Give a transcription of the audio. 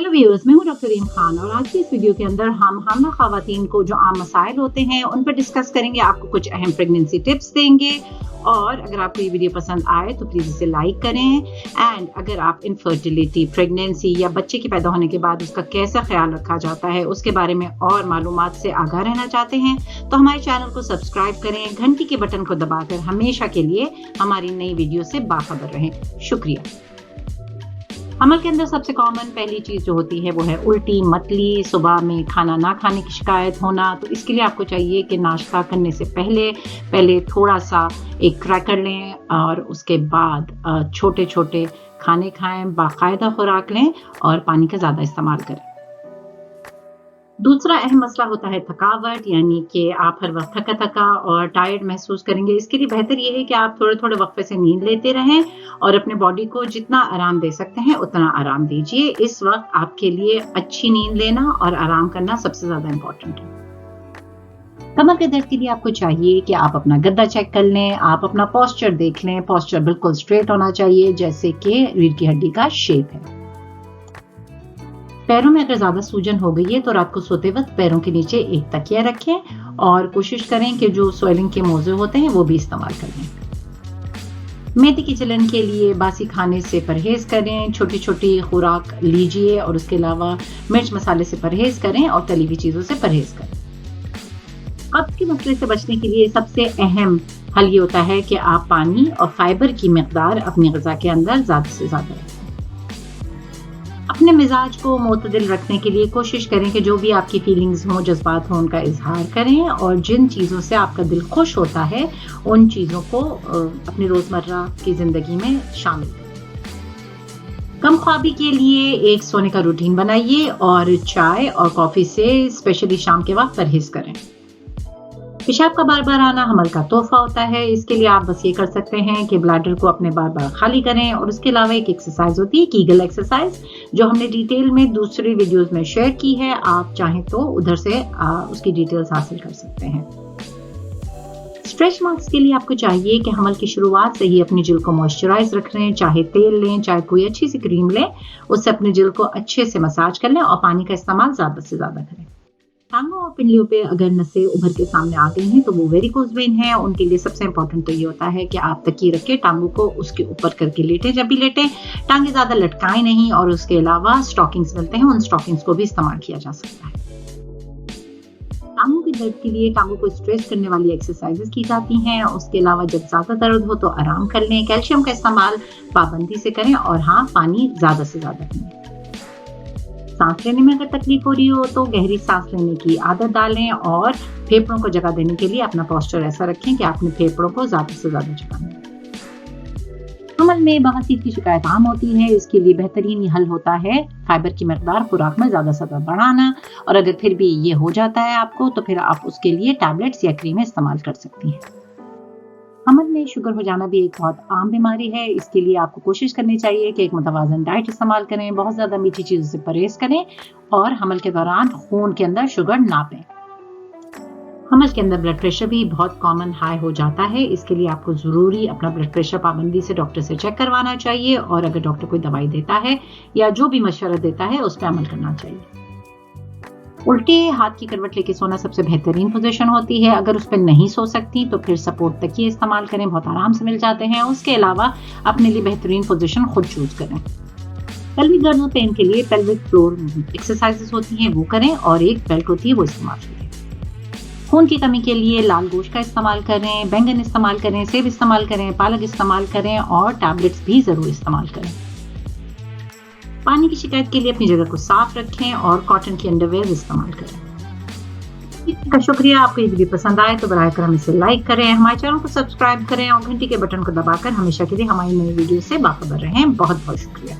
Hello viewers, मैं हूं doctor रीम Khan और आज की इस वीडियो के अंदर हम हामिला खवातीन को जो आम मसाइल होते हैं उन पर डिस्कस करेंगे। आपको कुछ अहम प्रेगनेंसी टिप्स देंगे और अगर आपको ये वीडियो पसंद आए तो प्लीज इसे लाइक करें। एंड अगर आप इनफर्टिलिटी, प्रेगनेंसी या बच्चे के पैदा होने के बाद उसका कैसा ख्याल रखा जाता है उसके बारे में और मालूमात से आगाह रहना चाहते हैं तो हमारे चैनल को सब्सक्राइब करें, घंटी के बटन को दबाकर हमेशा के लिए हमारी नई वीडियो से बाखबर रहें। शुक्रिया। हमल के अंदर सबसे कॉमन पहली चीज जो होती है वो है उल्टी, मतली, सुबह में खाना ना खाने की शिकायत होना। तो इसके लिए आपको चाहिए कि नाश्ता करने से पहले थोड़ा सा एक क्रैकर लें और उसके बाद छोटे छोटे खाने खाएं, बाकायदा खुराक लें और पानी का ज़्यादा इस्तेमाल करें। दूसरा अहम मसला होता है थकावट, यानी कि आप हर वक्त थका और टायर्ड महसूस करेंगे। इसके लिए बेहतर ये है कि आप थोड़े थोड़े वक्फे से नींद लेते रहें और अपने बॉडी को जितना आराम दे सकते हैं उतना आराम दीजिए। इस वक्त आपके लिए अच्छी नींद लेना और आराम करना सबसे ज़्यादा इम्पोर्टेंट है। कमर के दर्द के लिए आपको चाहिए कि आप अपना गद्दा चेक कर लें, आप अपना पोस्चर देख लें। पोस्चर बिल्कुल स्ट्रेट होना चाहिए जैसे कि रीढ़ की हड्डी का शेप है। पैरों में अगर ज्यादा सूजन हो गई है तो रात को सोते वक्त पैरों के नीचे एक तकिया रखें और कोशिश करें कि जो स्वेलिंग के मोजे होते हैं वो भी इस्तेमाल करें। मेथी की जलन के लिए बासी खाने से परहेज करें, छोटी छोटी खुराक लीजिए और उसके अलावा मिर्च मसाले से परहेज करें और तली हुई चीजों से परहेज करें। कब्ज के मसले से बचने के लिए सबसे अहम हल ये होता है कि आप पानी और फाइबर की मिकदार अपनी ग़िज़ा के अंदर ज्यादा से ज्यादा रखें। अपने मिजाज को मोतदिल रखने के लिए कोशिश करें कि जो भी आपकी फीलिंग्स हों, जज्बात हों, उनका इजहार करें और जिन चीज़ों से आपका दिल खुश होता है उन चीज़ों को अपनी रोज़मर्रा की ज़िंदगी में शामिल करें। कम ख्वाबी के लिए एक सोने का रूटीन बनाइए और चाय और कॉफ़ी से स्पेशली शाम के वक्त परहेज करें। पेशाब का बार बार आना हमल का तोहफा होता है। इसके लिए आप बस ये कर सकते हैं कि ब्लैडर को अपने बार बार खाली करें और उसके अलावा एक एक्सरसाइज होती है कीगल एक्सरसाइज, जो हमने डिटेल में दूसरी वीडियोस में शेयर की है। आप चाहें तो उधर से उसकी डिटेल्स हासिल कर सकते हैं। स्ट्रेच मार्क्स के लिए आपको चाहिए कि हमल की शुरुआत से ही अपनी जिल्द को मॉइस्चराइज रख लें, चाहे तेल लें, चाहे कोई अच्छी सी क्रीम लें, उससे अपनी जिल्द को अच्छे से मसाज कर लें और पानी का इस्तेमाल ज्यादा से ज्यादा करें। टांगों और पिंडलियों पे अगर नसें उभर के सामने आ गई हैं तो वो वेरिकोज वेन है। उनके लिए सबसे इम्पोर्टेंट तो ये होता है कि आप तकिए रख के टांगों को उसके ऊपर करके लेटें। जब भी लेटें टांगे ज्यादा लटकाएं नहीं और उसके अलावा स्टॉकिंग्स मिलते हैं, उन स्टॉकिंग्स को भी इस्तेमाल किया जा सकता है। टांगों के दर्द के लिए टांगों को स्ट्रेच करने वाली एक्सरसाइजेस की जाती हैं। उसके अलावा जब ज्यादा दर्द हो तो आराम कर लें। कैल्शियम का इस्तेमाल पाबंदी से करें और हाँ, पानी ज्यादा से ज्यादा पिएं। सांस लेने में अगर तकलीफ हो रही हो तो गहरी सांस लेने की आदत डालें और फेफड़ों को जगह देने के लिए अपना पोस्चर ऐसा रखें कि अपने फेफड़ों को ज्यादा से ज्यादा जगह दें। हमल में बवासीर की शिकायत आम होती है। इसके लिए बेहतरीन हल होता है फाइबर की मिकदार खुराक में ज्यादा से ज्यादा बढ़ाना और अगर फिर भी ये हो जाता है आपको तो फिर आप उसके लिए टैबलेट्स या क्रीमें इस्तेमाल कर सकती हैं। हमल में शुगर हो जाना भी एक बहुत आम बीमारी है। इसके लिए आपको कोशिश करनी चाहिए कि एक मुतवाज़न डाइट इस्तेमाल करें, बहुत ज़्यादा मीठी चीज़ों से परहेज करें और हमल के दौरान खून के अंदर शुगर नापें। हमल के अंदर ब्लड प्रेशर भी बहुत कॉमन हाई हो जाता है। इसके लिए आपको ज़रूरी अपना ब्लड प्रेशर पाबंदी से डॉक्टर से चेक करवाना चाहिए और अगर डॉक्टर कोई दवाई देता है या जो भी मशवरा देता है उस पर अमल करना चाहिए। उल्टे हाथ की करवट लेके सोना सबसे बेहतरीन पोजीशन होती है। अगर उस पर नहीं सो सकती तो फिर सपोर्ट तकिए इस्तेमाल करें, बहुत आराम से मिल जाते हैं। उसके अलावा अपने लिए बेहतरीन पोजीशन खुद चूज करें। पेल्विक गर्ल पेन के लिए पेल्विक फ्लोर एक्सरसाइजेस होती हैं, वो करें और एक बेल्ट होती है वो इस्तेमाल करें। खून की कमी के लिए लाल गोश्त का इस्तेमाल करें, बैंगन इस्तेमाल करें, सेब इस्तेमाल करें, पालक इस्तेमाल करें और टैबलेट्स भी जरूर इस्तेमाल करें। पानी की शिकायत के लिए अपनी जगह को साफ रखें और कॉटन की अंडरवेयर इस्तेमाल करें। का शुक्रिया। आपको ये वीडियो पसंद आए तो बराए करम इसे लाइक करें, हमारे चैनल को सब्सक्राइब करें और घंटी के बटन को दबाकर हमेशा के लिए हमारी नई वीडियो से बाखबर रहें। बहुत बहुत शुक्रिया।